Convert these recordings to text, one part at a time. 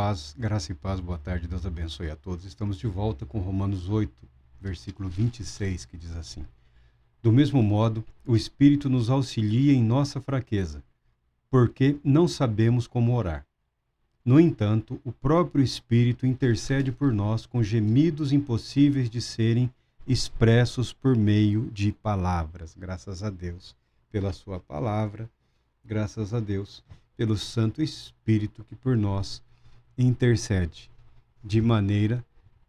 Paz, graça e paz, boa tarde, Deus abençoe a todos. Estamos de volta com Romanos 8, versículo 26, que diz assim: Do mesmo modo, o Espírito nos auxilia em nossa fraqueza, porque não sabemos como orar. No entanto, o próprio Espírito intercede por nós com gemidos impossíveis de serem expressos por meio de palavras. Graças a Deus pela sua palavra, graças a Deus pelo Santo Espírito que por nós intercede, de maneira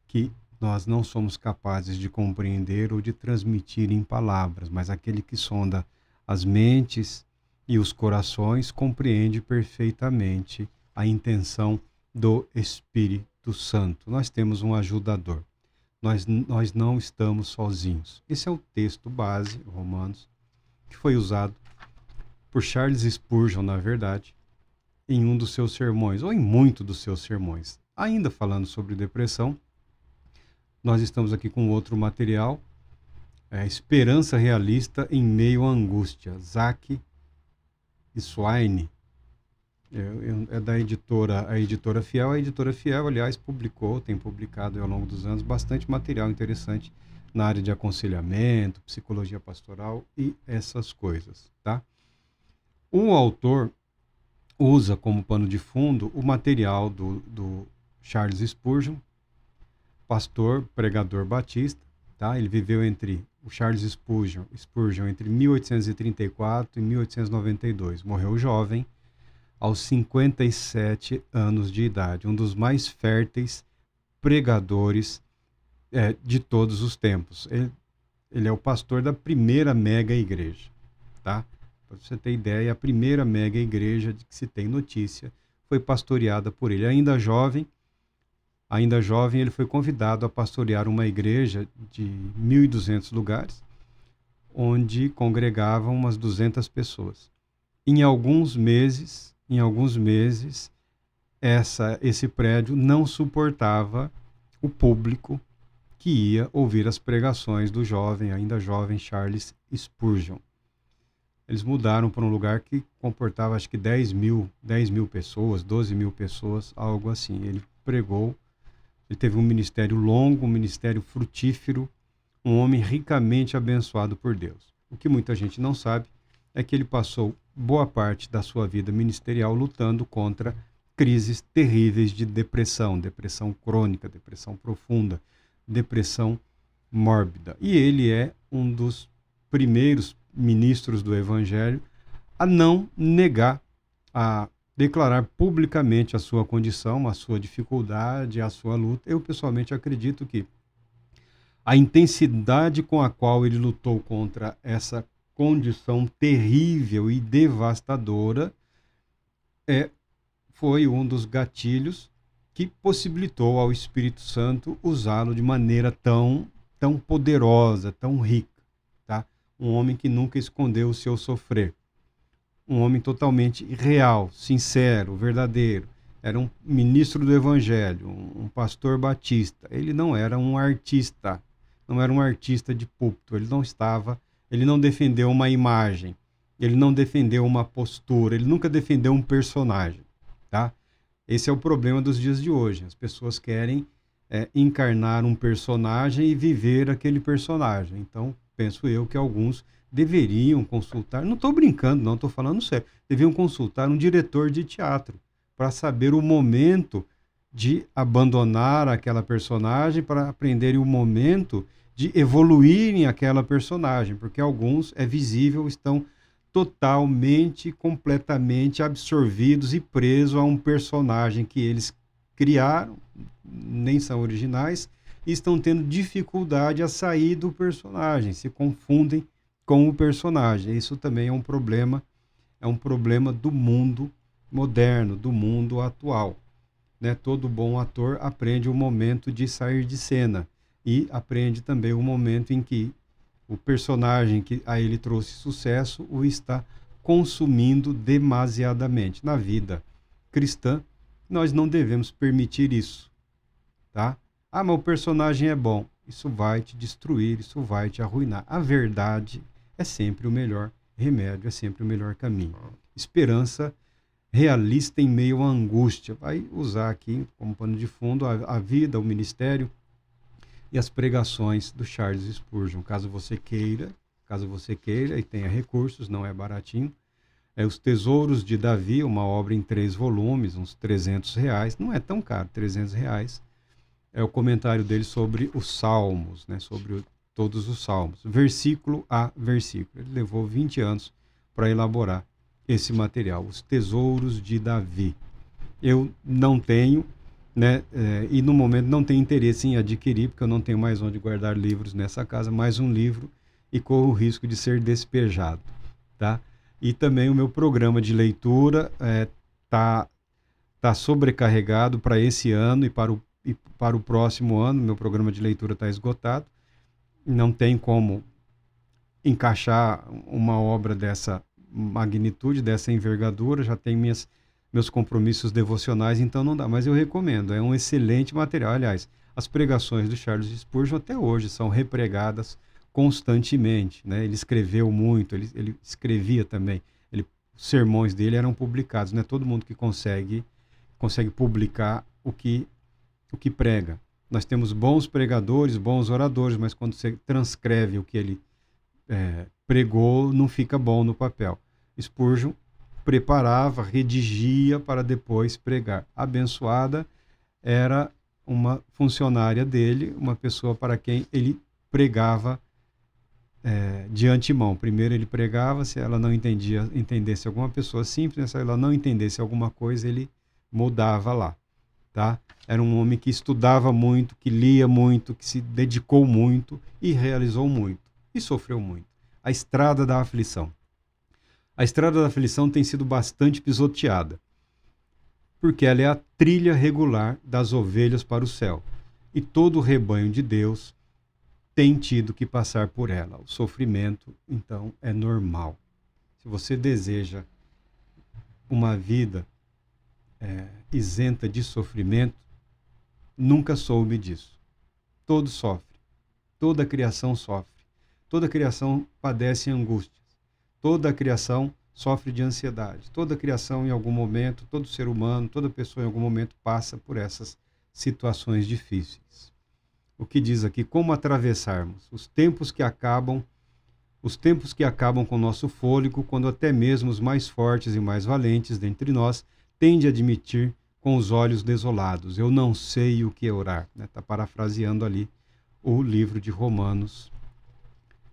que nós não somos capazes de compreender ou de transmitir em palavras, mas aquele que sonda as mentes e os corações compreende perfeitamente a intenção do Espírito Santo. Nós temos um ajudador. Nós não estamos sozinhos. Esse é o texto base, Romanos, que foi usado por Charles Spurgeon, na verdade, em um dos seus sermões, ou em muitos dos seus sermões. Ainda falando sobre depressão, nós estamos aqui com outro material, Esperança Realista em Meio à Angústia, Zach Swine, é da editora Fiel. A editora Fiel, aliás, tem publicado ao longo dos anos bastante material interessante na área de aconselhamento, psicologia pastoral e essas coisas, tá? O autor usa como pano de fundo o material do Charles Spurgeon, pastor, pregador batista, tá? Ele viveu o Charles Spurgeon entre 1834 e 1892. Morreu jovem, aos 57 anos de idade. Um dos mais férteis pregadores de todos os tempos. Ele é o pastor da primeira mega igreja, tá? Para você ter ideia, a primeira mega igreja de que se tem notícia foi pastoreada por ele. Ainda jovem, ele foi convidado a pastorear uma igreja de 1.200 lugares, onde congregavam umas 200 pessoas. Em alguns meses, esse prédio não suportava o público que ia ouvir as pregações do ainda jovem Charles Spurgeon. Eles mudaram para um lugar que comportava acho que 10 mil pessoas, 12 mil pessoas, algo assim. Ele pregou, ele teve um ministério longo, um ministério frutífero, um homem ricamente abençoado por Deus. O que muita gente não sabe é que ele passou boa parte da sua vida ministerial lutando contra crises terríveis de depressão crônica, depressão profunda, depressão mórbida. E ele é um dos primeiros ministros do Evangelho a não negar, a declarar publicamente a sua condição, a sua dificuldade, a sua luta. Eu, pessoalmente, acredito que a intensidade com a qual ele lutou contra essa condição terrível e devastadora foi um dos gatilhos que possibilitou ao Espírito Santo usá-lo de maneira tão poderosa, tão rica. Tá? Um homem que nunca escondeu o seu sofrer. Um homem totalmente real, sincero, verdadeiro. Era um ministro do Evangelho, um pastor batista. Ele não era um artista, de púlpito. Ele não defendeu uma imagem, ele não defendeu uma postura, ele nunca defendeu um personagem, tá? Esse é o problema dos dias de hoje. As pessoas querem encarnar um personagem e viver aquele personagem. Então, penso eu que alguns deveriam consultar, não estou brincando, não estou falando sério, deveriam consultar um diretor de teatro para saber o momento de abandonar aquela personagem, para aprenderem o momento de evoluírem aquela personagem, porque alguns, é visível, estão totalmente, completamente absorvidos e presos a um personagem que eles criaram, nem são originais, e estão tendo dificuldade a sair do personagem, se confundem com o personagem. Isso também é um problema do mundo moderno, do mundo atual. Né? Todo bom ator aprende o momento de sair de cena e aprende também o momento em que o personagem que a ele trouxe sucesso o está consumindo demasiadamente. Na vida cristã, nós não devemos permitir isso, tá? Ah, mas o personagem é bom. Isso vai te destruir, isso vai te arruinar. A verdade é sempre o melhor remédio, é sempre o melhor caminho. Esperança realista em meio à angústia. Vai usar aqui como pano de fundo a vida, o ministério e as pregações do Charles Spurgeon. Caso você queira e tenha recursos, não é baratinho. É Os Tesouros de Davi, uma obra em 3 volumes, uns R$ 300. Não é tão caro, R$ 300. É o comentário dele sobre os Salmos, né? Sobre todos os Salmos, versículo a versículo. Ele levou 20 anos para elaborar esse material, Os Tesouros de Davi. Eu não tenho, né? E no momento não tenho interesse em adquirir, porque eu não tenho mais onde guardar livros nessa casa, mais um livro, e corro o risco de ser despejado, tá? E também o meu programa de leitura tá sobrecarregado para esse ano e para o próximo ano. Meu programa de leitura está esgotado. Não tem como encaixar uma obra dessa magnitude, dessa envergadura. Já tem meus compromissos devocionais, então não dá. Mas eu recomendo, é um excelente material. Aliás, as pregações do Charles Spurgeon até hoje são repregadas constantemente, né? Ele escreveu muito, ele escrevia também. Os sermões dele eram publicados, não é todo mundo que consegue publicar o que prega. Nós temos bons pregadores, bons oradores, mas quando você transcreve o que ele pregou, não fica bom no papel. Spurgeon preparava, redigia para depois pregar. Abençoada era uma funcionária dele, uma pessoa para quem ele pregava de antemão. Primeiro ele pregava, se ela não entendesse alguma pessoa simples, se ela não entendesse alguma coisa, ele mudava lá, tá? Era um homem que estudava muito, que lia muito, que se dedicou muito e realizou muito e sofreu muito. A estrada da aflição. A estrada da aflição tem sido bastante pisoteada, porque ela é a trilha regular das ovelhas para o céu, e todo o rebanho de Deus tem tido que passar por ela. O sofrimento, então, é normal. Se você deseja uma vida isenta de sofrimento, nunca soube disso. Todos sofrem. Toda a criação sofre. Toda a criação padece angústias. Toda a criação sofre de ansiedade. Toda a criação, em algum momento, todo ser humano, toda pessoa, em algum momento, passa por essas situações difíceis. O que diz aqui? Como atravessarmos os tempos que acabam com o nosso fôlego, quando até mesmo os mais fortes e mais valentes dentre nós têm de admitir com os olhos desolados: eu não sei o que orar. Está parafraseando ali o livro de Romanos,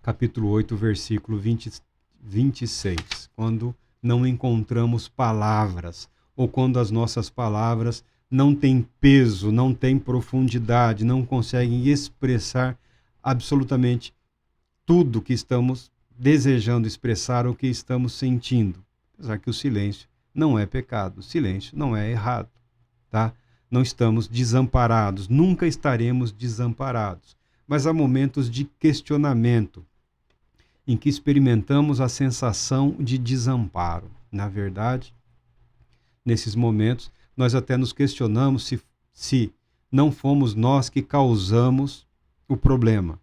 capítulo 8, versículo 26. Quando não encontramos palavras, ou quando as nossas palavras não têm peso, não têm profundidade, não conseguem expressar absolutamente tudo que estamos desejando expressar ou que estamos sentindo. Apesar que o silêncio não é pecado, o silêncio não é errado, tá? Não estamos desamparados, nunca estaremos desamparados. Mas há momentos de questionamento, em que experimentamos a sensação de desamparo. Na verdade, nesses momentos, nós até nos questionamos se não fomos nós que causamos o problema.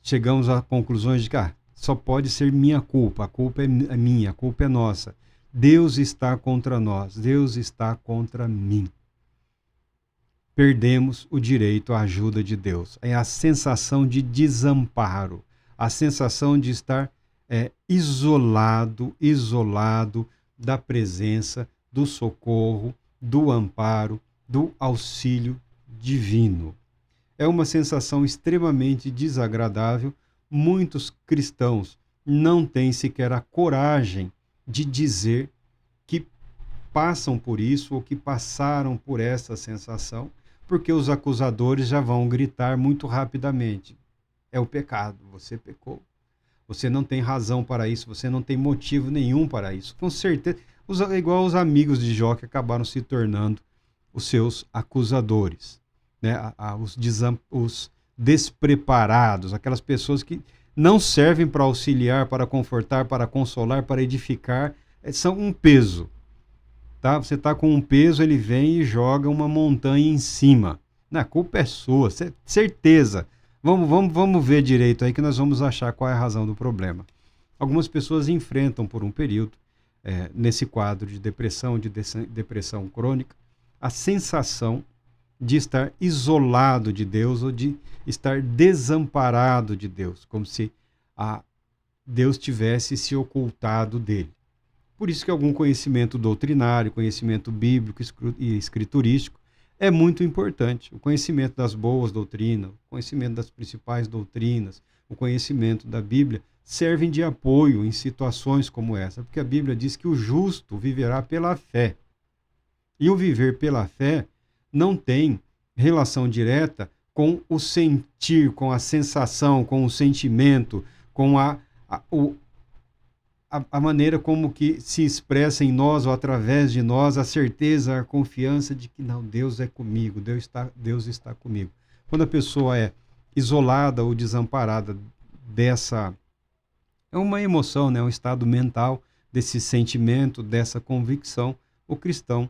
Chegamos a conclusões de que só pode ser minha culpa, a culpa é minha, a culpa é nossa. Deus está contra nós, Deus está contra mim. Perdemos o direito à ajuda de Deus. É a sensação de desamparo, a sensação de estar isolado da presença, do socorro, do amparo, do auxílio divino. É uma sensação extremamente desagradável. Muitos cristãos não têm sequer a coragem de dizer que passam por isso ou que passaram por essa sensação, porque os acusadores já vão gritar muito rapidamente: é o pecado, você pecou. Você não tem razão para isso, você não tem motivo nenhum para isso. Com certeza, igual os amigos de Jó que acabaram se tornando os seus acusadores, né? Os despreparados, aquelas pessoas que não servem para auxiliar, para confortar, para consolar, para edificar, são um peso. Tá? Você está com um peso, ele vem e joga uma montanha em cima. A culpa é sua, certeza. Vamos ver direito aí que nós vamos achar qual é a razão do problema. Algumas pessoas enfrentam por um período nesse quadro de depressão crônica, a sensação de estar isolado de Deus ou de estar desamparado de Deus, como se Deus tivesse se ocultado dele. Por isso que algum conhecimento doutrinário, conhecimento bíblico e escriturístico é muito importante. O conhecimento das boas doutrinas, o conhecimento das principais doutrinas, o conhecimento da Bíblia servem de apoio em situações como essa, porque a Bíblia diz que o justo viverá pela fé. E o viver pela fé não tem relação direta com o sentir, com a sensação, com o sentimento, com a maneira como que se expressa em nós ou através de nós a certeza, a confiança de que não, Deus é comigo, Deus está comigo. Quando a pessoa é isolada ou desamparada dessa... É uma emoção, né? Um estado mental desse sentimento, dessa convicção, o cristão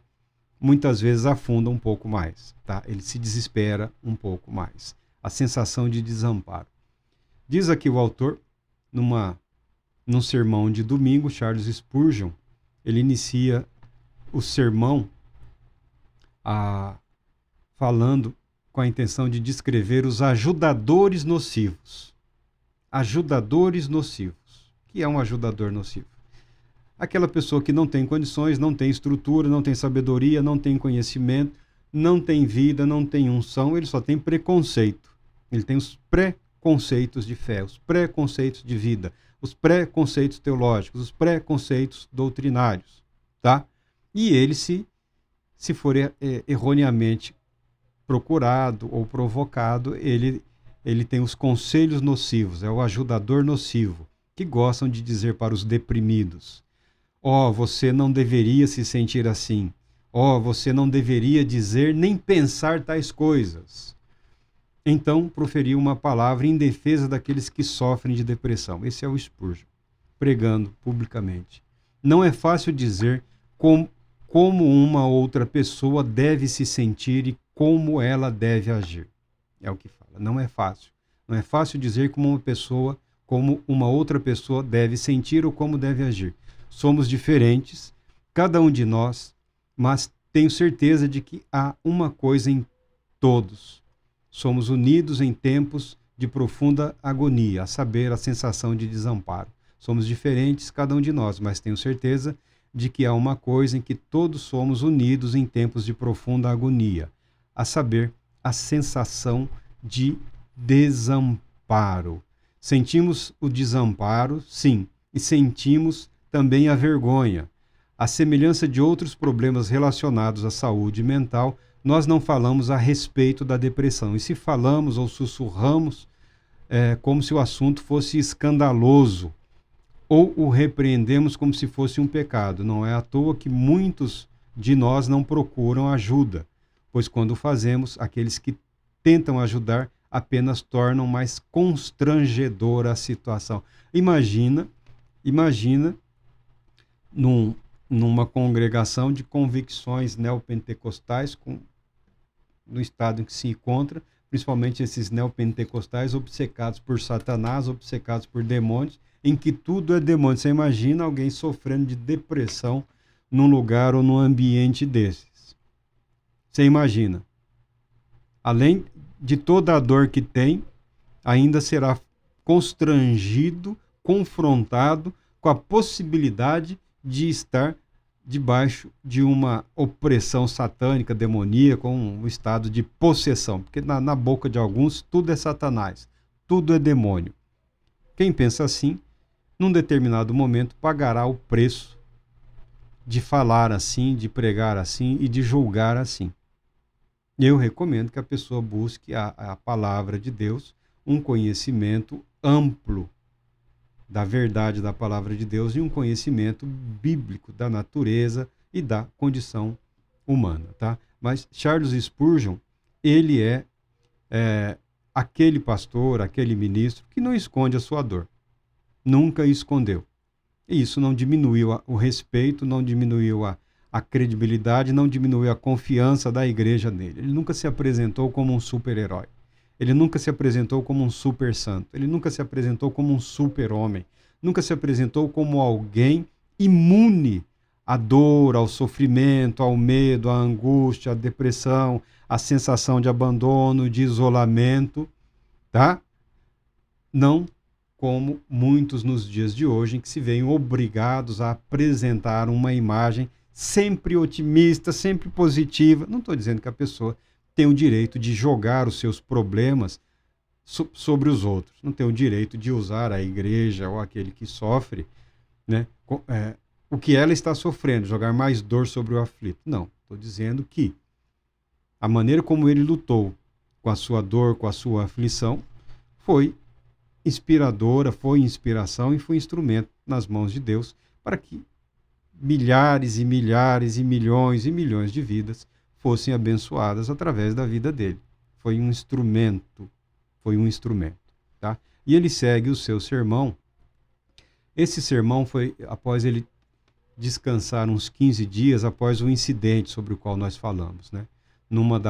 muitas vezes afunda um pouco mais, tá? Ele se desespera um pouco mais. A sensação de desamparo. Diz aqui o autor, num sermão de domingo, Charles Spurgeon, ele inicia o sermão falando com a intenção de descrever os ajudadores nocivos. Ajudadores nocivos. O que é um ajudador nocivo? Aquela pessoa que não tem condições, não tem estrutura, não tem sabedoria, não tem conhecimento, não tem vida, não tem unção, ele só tem preconceito. Ele tem os preconceitos de fé, os preconceitos de vida, os preconceitos teológicos, os preconceitos doutrinários, tá? E ele, se for erroneamente procurado ou provocado, ele tem os conselhos nocivos, é o ajudador nocivo, que gostam de dizer para os deprimidos: você não deveria se sentir assim. Você não deveria dizer nem pensar tais coisas. Então, proferiu uma palavra em defesa daqueles que sofrem de depressão. Esse é o Spurgeon, pregando publicamente. Não é fácil dizer como uma outra pessoa deve se sentir e como ela deve agir. É o que fala. Não é fácil. Não é fácil dizer como uma outra pessoa deve sentir ou como deve agir. Somos diferentes, cada um de nós, mas tenho certeza de que há uma coisa em todos. Somos unidos em tempos de profunda agonia, a saber, a sensação de desamparo. Somos diferentes, cada um de nós, mas tenho certeza de que há uma coisa em que todos somos unidos em tempos de profunda agonia, a saber, a sensação de desamparo. Sentimos o desamparo, sim, e sentimos também a vergonha. À semelhança de outros problemas relacionados à saúde mental, nós não falamos a respeito da depressão. E se falamos ou sussurramos, como se o assunto fosse escandaloso, ou o repreendemos como se fosse um pecado. Não é à toa que muitos de nós não procuram ajuda, pois quando fazemos, aqueles que tentam ajudar apenas tornam mais constrangedora a situação. Imagina numa congregação de convicções neopentecostais, no estado em que se encontra, principalmente esses neopentecostais obcecados por Satanás, obcecados por demônios, em que tudo é demônio. Você imagina alguém sofrendo de depressão num lugar ou num ambiente desses. Você imagina. Além de toda a dor que tem, ainda será constrangido, confrontado com a possibilidade de estar debaixo de uma opressão satânica, demoníaca, um estado de possessão. Porque na boca de alguns tudo é Satanás, tudo é demônio. Quem pensa assim, num determinado momento, pagará o preço de falar assim, de pregar assim e de julgar assim. Eu recomendo que a pessoa busque a palavra de Deus, um conhecimento amplo da verdade da palavra de Deus e um conhecimento bíblico da natureza e da condição humana, tá? Mas Charles Spurgeon, ele é aquele pastor, aquele ministro que não esconde a sua dor. Nunca escondeu. E isso não diminuiu o respeito, não diminuiu a credibilidade, não diminuiu a confiança da igreja nele. Ele nunca se apresentou como um super-herói. Ele nunca se apresentou como um super-santo. Ele nunca se apresentou como um super-homem. Nunca se apresentou como alguém imune à dor, ao sofrimento, ao medo, à angústia, à depressão, à sensação de abandono, de isolamento, tá? Não como muitos nos dias de hoje, em que se veem obrigados a apresentar uma imagem sempre otimista, sempre positiva. Não estou dizendo que a pessoa tem o direito de jogar os seus problemas sobre os outros. Não tem o direito de usar a igreja ou aquele que sofre, né, o que ela está sofrendo, jogar mais dor sobre o aflito. Não, estou dizendo que a maneira como ele lutou com a sua dor, com a sua aflição, foi inspiradora, foi inspiração e foi instrumento nas mãos de Deus para que milhares e milhares e milhões de vidas fossem abençoadas através da vida dele. Foi um instrumento, tá? E ele segue o seu sermão. Esse sermão foi após ele descansar uns 15 dias após o incidente sobre o qual nós falamos, né? Numa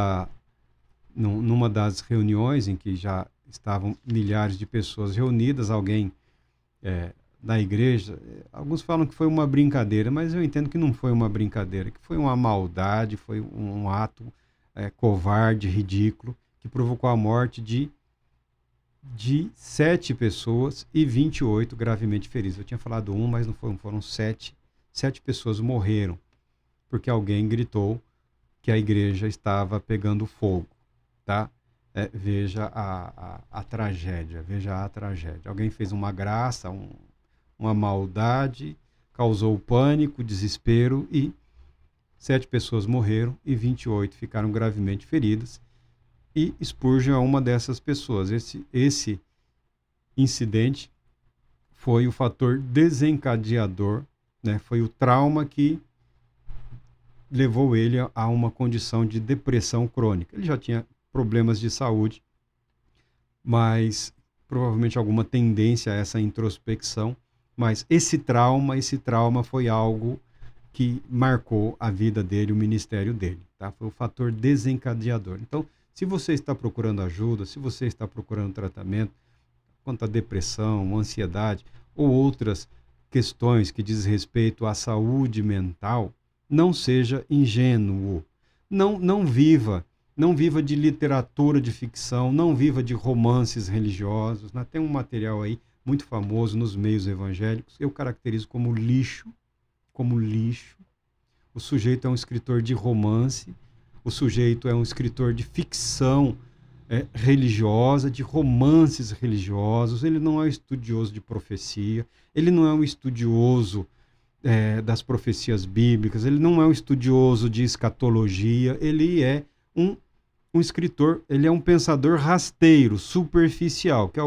das reuniões em que já estavam milhares de pessoas reunidas, alguém da igreja, alguns falam que foi uma brincadeira, mas eu entendo que não foi uma brincadeira, que foi uma maldade, foi um ato covarde, ridículo, que provocou a morte de 7 pessoas e 28 gravemente feridas. Eu tinha falado mas não foram 7. 7 pessoas morreram, porque alguém gritou que a igreja estava pegando fogo, tá? Veja a tragédia, Alguém fez uma graça, uma maldade, causou pânico, desespero e 7 pessoas morreram e 28 ficaram gravemente feridas. E Spurgeon é uma dessas pessoas. Esse incidente foi o fator desencadeador, né? Foi o trauma que levou ele a uma condição de depressão crônica. Ele já tinha problemas de saúde, mas provavelmente alguma tendência a essa introspecção. Mas esse trauma foi algo que marcou a vida dele, o ministério dele, tá? Foi o fator desencadeador. Então, se você está procurando ajuda, se você está procurando tratamento quanto à depressão, ansiedade ou outras questões que diz respeito à saúde mental, não seja ingênuo. Não viva de literatura de ficção, não viva de romances religiosos, né? Tem um material aí muito famoso nos meios evangélicos, eu caracterizo como lixo. O sujeito é um escritor de romance, o sujeito é um escritor de ficção religiosa, de romances religiosos, ele não é um estudioso de profecia, ele não é um estudioso das profecias bíblicas, ele não é um estudioso de escatologia, ele é um escritor, ele é um pensador rasteiro, superficial, que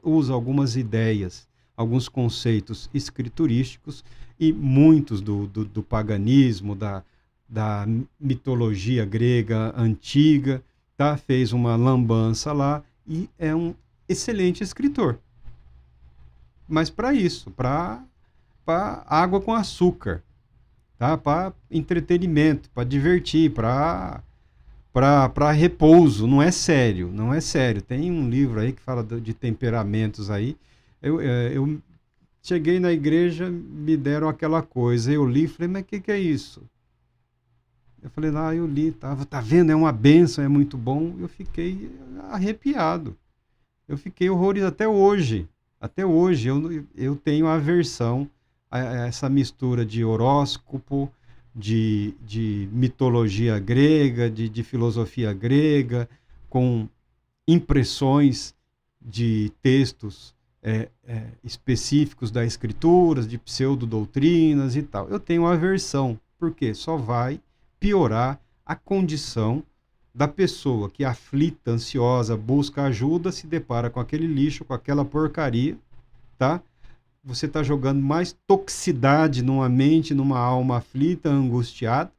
usa algumas ideias, alguns conceitos escriturísticos e muitos do paganismo, da mitologia grega antiga, tá? Fez uma lambança lá e é um excelente escritor. Mas para isso, para água com açúcar, tá? Para entretenimento, para divertir, para repouso, não é sério. Tem um livro aí que fala de temperamentos aí. Eu cheguei na igreja, me deram aquela coisa, eu li, falei, mas o que é isso? Eu falei, eu li, tá vendo, é uma bênção, é muito bom. Eu fiquei arrepiado, eu fiquei horrorizado até hoje eu tenho aversão a essa mistura de horóscopo, de mitologia grega, de filosofia grega, com impressões de textos específicos da escritura, de pseudodoutrinas e tal. Eu tenho aversão, porque só vai piorar a condição da pessoa que, aflita, ansiosa, busca ajuda, se depara com aquele lixo, com aquela porcaria, tá? Você está jogando mais toxicidade numa mente, numa alma aflita, angustiada,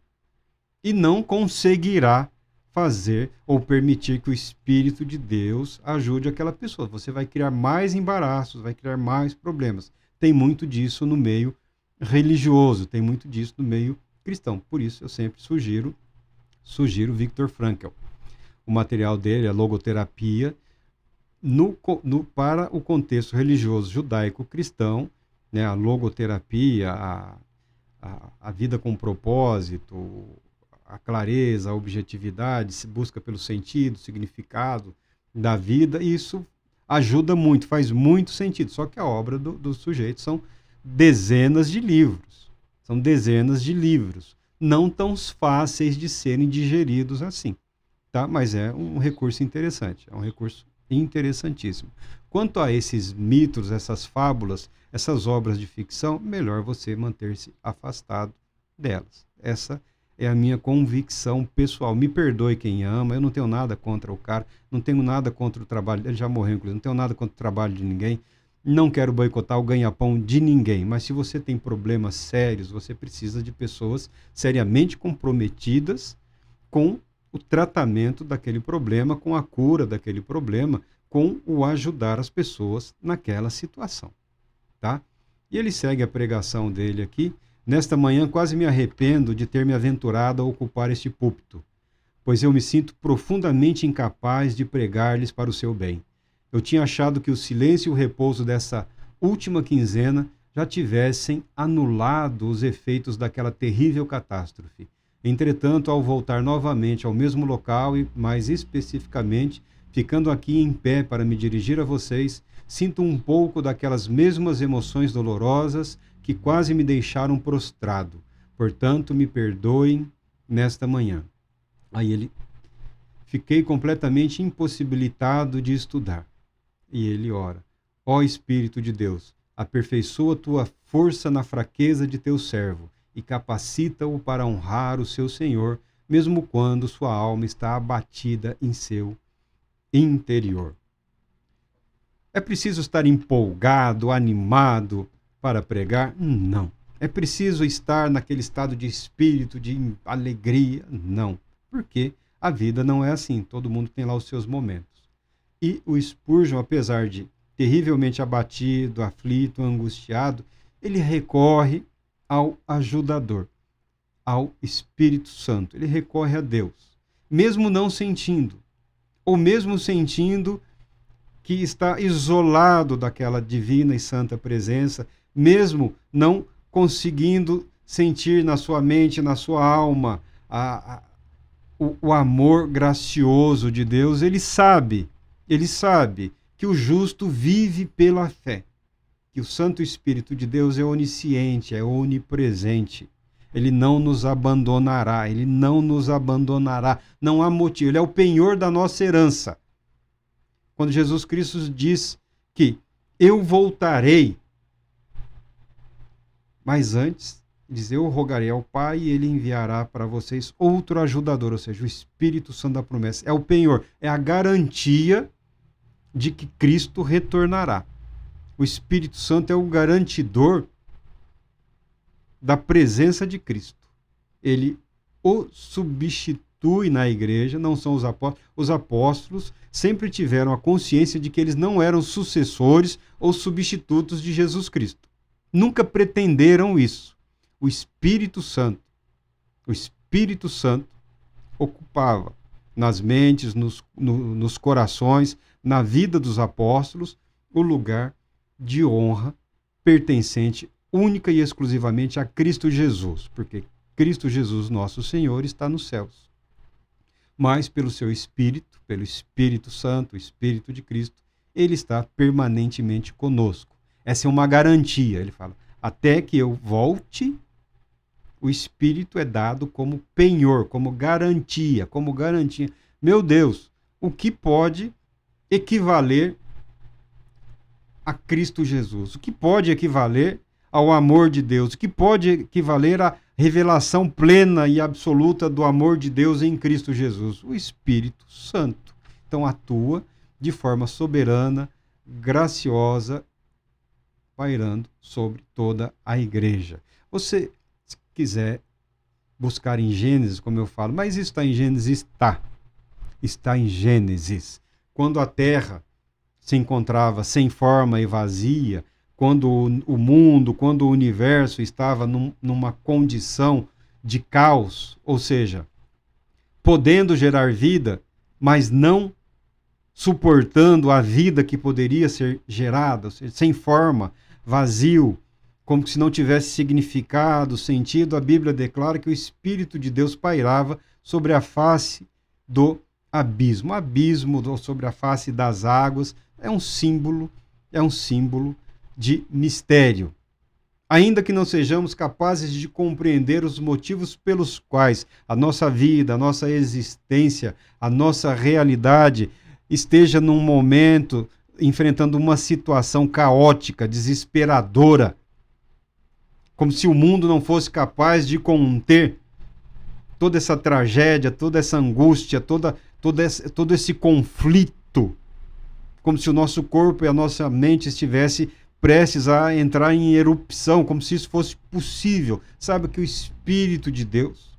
e não conseguirá fazer ou permitir que o Espírito de Deus ajude aquela pessoa. Você vai criar mais embaraços, vai criar mais problemas. Tem muito disso no meio religioso, tem muito disso no meio cristão. Por isso eu sempre sugiro Viktor Frankl. O material dele é Logoterapia, para o contexto religioso judaico-cristão, né? A logoterapia, a vida com propósito, a clareza, a objetividade, se busca pelo sentido, significado da vida, e isso ajuda muito, faz muito sentido. Só que a obra do sujeito são dezenas de livros. São dezenas de livros. Não tão fáceis de serem digeridos assim. Tá? Mas é um recurso interessante. É um recurso interessantíssimo. Quanto a esses mitos, essas fábulas, essas obras de ficção, melhor você manter-se afastado delas. Essa é a minha convicção pessoal. Me perdoe quem ama, eu não tenho nada contra o cara, não tenho nada contra o trabalho, ele já morreu inclusive, não tenho nada contra o trabalho de ninguém, não quero boicotar o ganha-pão de ninguém, mas se você tem problemas sérios, você precisa de pessoas seriamente comprometidas com o tratamento daquele problema, com a cura daquele problema, com o ajudar as pessoas naquela situação, tá? E ele segue a pregação dele aqui. Nesta manhã quase me arrependo de ter me aventurado a ocupar este púlpito, pois eu me sinto profundamente incapaz de pregar-lhes para o seu bem. Eu tinha achado que o silêncio e o repouso dessa última quinzena já tivessem anulado os efeitos daquela terrível catástrofe. Entretanto, ao voltar novamente ao mesmo local e, mais especificamente, ficando aqui em pé para me dirigir a vocês, sinto um pouco daquelas mesmas emoções dolorosas que quase me deixaram prostrado. Portanto, me perdoem nesta manhã. Aí ele, fiquei completamente impossibilitado de estudar. E ele ora, ó Espírito de Deus, aperfeiçoa tua força na fraqueza de teu servo e capacita-o para honrar o seu Senhor, mesmo quando sua alma está abatida em seu interior. É preciso estar empolgado, animado para pregar? Não. É preciso estar naquele estado de espírito, de alegria? Não. Porque a vida não é assim. Todo mundo tem lá os seus momentos. E o Spurgeon, apesar de terrivelmente abatido, aflito, angustiado, ele recorre ao ajudador, ao Espírito Santo. Ele recorre a Deus, mesmo não sentindo, ou mesmo sentindo que está isolado daquela divina e santa presença, mesmo não conseguindo sentir na sua mente, na sua alma, o amor gracioso de Deus. Ele sabe que o justo vive pela fé, que o Santo Espírito de Deus é onisciente, é onipresente. Ele não nos abandonará, ele não nos abandonará. Não há motivo, ele é o penhor da nossa herança. Quando Jesus Cristo diz que eu voltarei, mas antes, diz, eu rogarei ao Pai e ele enviará para vocês outro ajudador, ou seja, o Espírito Santo da promessa. É o penhor, é a garantia de que Cristo retornará. O Espírito Santo é o garantidor da presença de Cristo. Ele o substitui na igreja, não são os apóstolos. Os apóstolos sempre tiveram a consciência de que eles não eram sucessores ou substitutos de Jesus Cristo. Nunca pretenderam isso. O Espírito Santo ocupava nas mentes, nos corações, na vida dos apóstolos, o lugar de honra pertencente única e exclusivamente a Cristo Jesus, porque Cristo Jesus, nosso Senhor, está nos céus. Mas pelo seu Espírito, pelo Espírito Santo, o Espírito de Cristo, ele está permanentemente conosco. Essa é uma garantia, ele fala, até que eu volte, o Espírito é dado como penhor, como garantia. Meu Deus, o que pode equivaler a Cristo Jesus? O que pode equivaler ao amor de Deus? O que pode equivaler à revelação plena e absoluta do amor de Deus em Cristo Jesus? O Espírito Santo. Então atua de forma soberana, graciosa, pairando sobre toda a igreja. Você, se quiser buscar em Gênesis, como eu falo, mas isso está em Gênesis? Está em Gênesis. Quando a terra se encontrava sem forma e vazia, quando o mundo, quando o universo estava numa condição de caos, ou seja, podendo gerar vida, mas não suportando a vida que poderia ser gerada, ou seja, sem forma, vazio, como se não tivesse significado, sentido. A Bíblia declara que o Espírito de Deus pairava sobre a face do abismo. O abismo sobre a face das águas é um símbolo de mistério. Ainda que não sejamos capazes de compreender os motivos pelos quais a nossa vida, a nossa existência, a nossa realidade esteja num momento enfrentando uma situação caótica, desesperadora, como se o mundo não fosse capaz de conter toda essa tragédia, toda essa angústia, todo esse conflito, como se o nosso corpo e a nossa mente estivesse prestes a entrar em erupção, como se isso fosse possível. Sabe que o Espírito de Deus,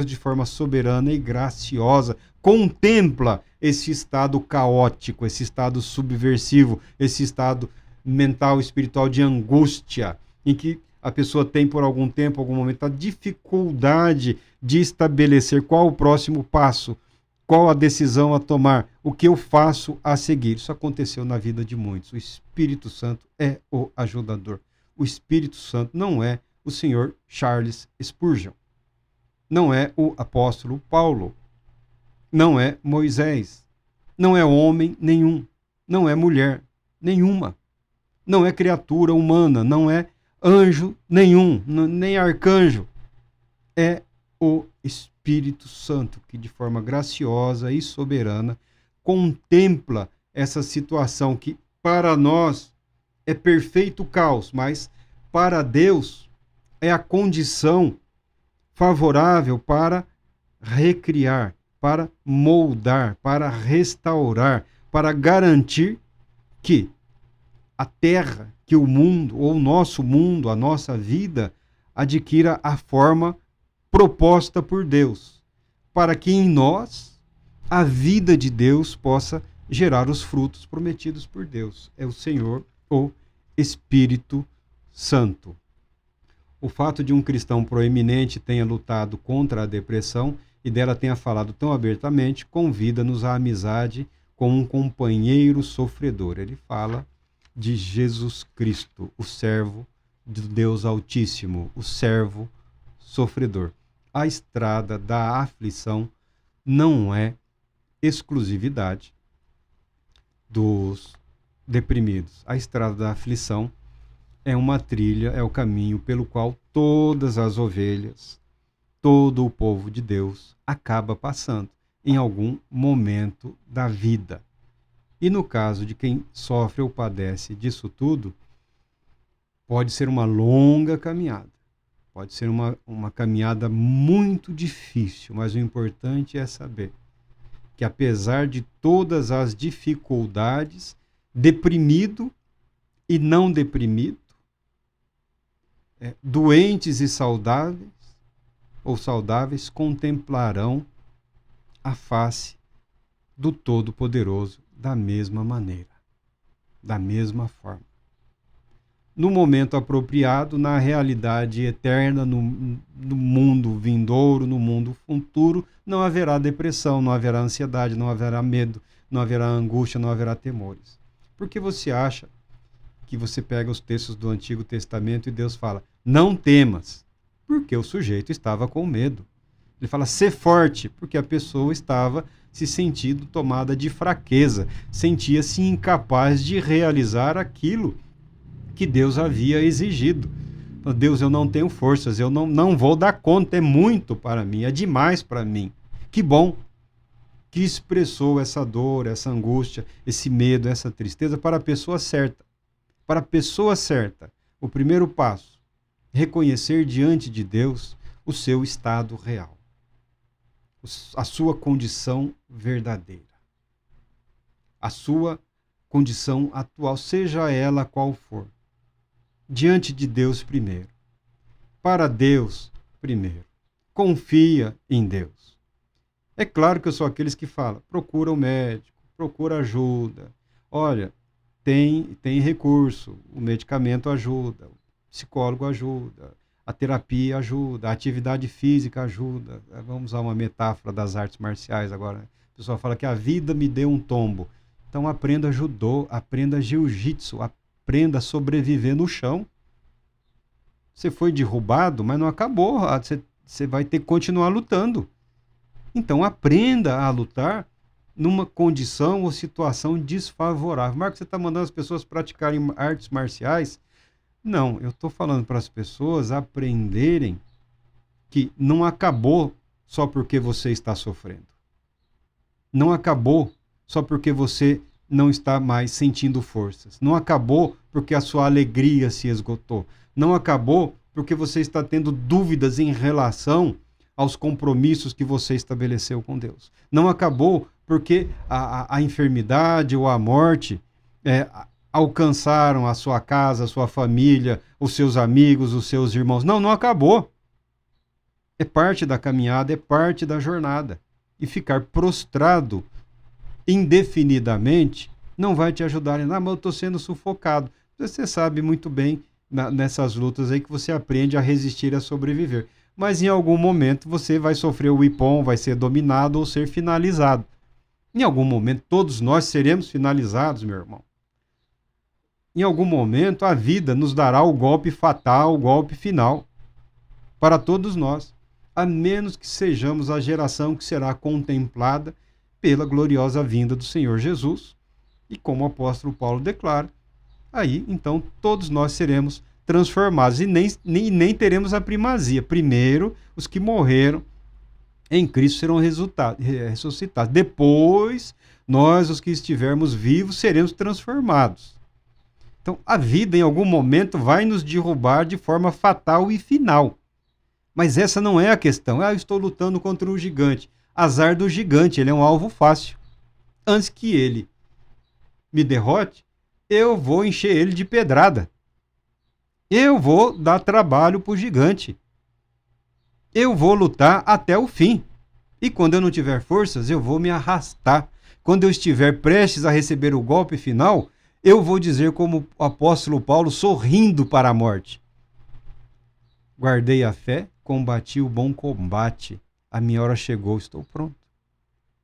de forma soberana e graciosa, contempla esse estado caótico, esse estado subversivo, esse estado mental, espiritual de angústia, em que a pessoa tem por algum tempo, algum momento, a dificuldade de estabelecer qual o próximo passo, qual a decisão a tomar, o que eu faço a seguir. Isso aconteceu na vida de muitos. O Espírito Santo é o ajudador. O Espírito Santo não é o senhor Charles Spurgeon. Não é o apóstolo Paulo. Não é Moisés. Não é homem nenhum. Não é mulher nenhuma. Não é criatura humana. Não é anjo nenhum. Nem arcanjo. É o Espírito Santo que, de forma graciosa e soberana, contempla essa situação que, para nós, é perfeito caos, mas para Deus é a condição favorável para recriar, para moldar, para restaurar, para garantir que a terra, que o mundo, ou o nosso mundo, a nossa vida, adquira a forma proposta por Deus, para que em nós a vida de Deus possa gerar os frutos prometidos por Deus. É o Senhor, o Espírito Santo. O fato de um cristão proeminente tenha lutado contra a depressão e dela tenha falado tão abertamente, convida-nos à amizade com um companheiro sofredor. Ele fala de Jesus Cristo, o servo de Deus Altíssimo, o servo sofredor. A estrada da aflição não é exclusividade dos deprimidos. A estrada da aflição é uma trilha, é o caminho pelo qual todas as ovelhas, todo o povo de Deus acaba passando em algum momento da vida. E no caso de quem sofre ou padece disso tudo, pode ser uma longa caminhada. Pode ser uma caminhada muito difícil, mas o importante é saber que, apesar de todas as dificuldades, deprimido e não deprimido, doentes e saudáveis, ou saudáveis, contemplarão a face do Todo-Poderoso da mesma maneira, da mesma forma. No momento apropriado, na realidade eterna, no mundo vindouro, no mundo futuro, não haverá depressão, não haverá ansiedade, não haverá medo, não haverá angústia, não haverá temores. Por que você acha que você pega os textos do Antigo Testamento e Deus fala, não temas, porque o sujeito estava com medo. Ele fala, ser forte, porque a pessoa estava se sentindo tomada de fraqueza, sentia-se incapaz de realizar aquilo que Deus havia exigido. Deus, eu não tenho forças, eu não vou dar conta, é muito para mim, é demais para mim. Que bom que expressou essa dor, essa angústia, esse medo, essa tristeza para a pessoa certa. Para a pessoa certa, o primeiro passo, reconhecer diante de Deus o seu estado real, a sua condição verdadeira, a sua condição atual, seja ela qual for. Diante de Deus primeiro. Para Deus primeiro. Confia em Deus. É claro que eu sou aqueles que falam, procura um médico, procura ajuda. Olha, tem recurso, o medicamento ajuda, o psicólogo ajuda, a terapia ajuda, a atividade física ajuda. Vamos usar uma metáfora das artes marciais agora. Né? O pessoal fala que a vida me deu um tombo. Então aprenda judô, aprenda jiu-jitsu, aprenda a sobreviver no chão. Você foi derrubado, mas não acabou. Você vai ter que continuar lutando. Então, aprenda a lutar numa condição ou situação desfavorável. Marcos, você está mandando as pessoas praticarem artes marciais? Não, eu estou falando para as pessoas aprenderem que não acabou só porque você está sofrendo. Não acabou só porque você não está mais sentindo forças. Não acabou porque a sua alegria se esgotou. Não acabou porque você está tendo dúvidas em relação aos compromissos que você estabeleceu com Deus. Não acabou porque a enfermidade ou a morte alcançaram a sua casa, a sua família, os seus amigos, os seus irmãos. Não, não acabou. É parte da caminhada, é parte da jornada. E ficar prostrado indefinidamente não vai te ajudar em nada, mas eu estou sendo sufocado. Você sabe muito bem nessas lutas aí que você aprende a resistir e a sobreviver. Mas em algum momento você vai sofrer o ipom, vai ser dominado ou ser finalizado. Em algum momento todos nós seremos finalizados, meu irmão. Em algum momento a vida nos dará o golpe fatal, o golpe final para todos nós, a menos que sejamos a geração que será contemplada pela gloriosa vinda do Senhor Jesus. E como o apóstolo Paulo declara, aí então todos nós seremos transformados e nem teremos a primazia. Primeiro, os que morreram em Cristo serão ressuscitados. Depois, nós, os que estivermos vivos, seremos transformados. Então, a vida, em algum momento, vai nos derrubar de forma fatal e final. Mas essa não é a questão. Eu estou lutando contra um gigante. Azar do gigante, ele é um alvo fácil. Antes que ele me derrote, eu vou encher ele de pedrada. Eu vou dar trabalho para o gigante. Eu vou lutar até o fim. E quando eu não tiver forças, eu vou me arrastar. Quando eu estiver prestes a receber o golpe final, eu vou dizer como o apóstolo Paulo, sorrindo para a morte: guardei a fé, combati o bom combate. A minha hora chegou, estou pronto.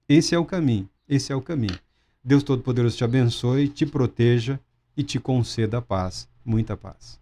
Esse é o caminho, esse é o caminho. Deus Todo-Poderoso te abençoe, te proteja e te conceda paz, muita paz.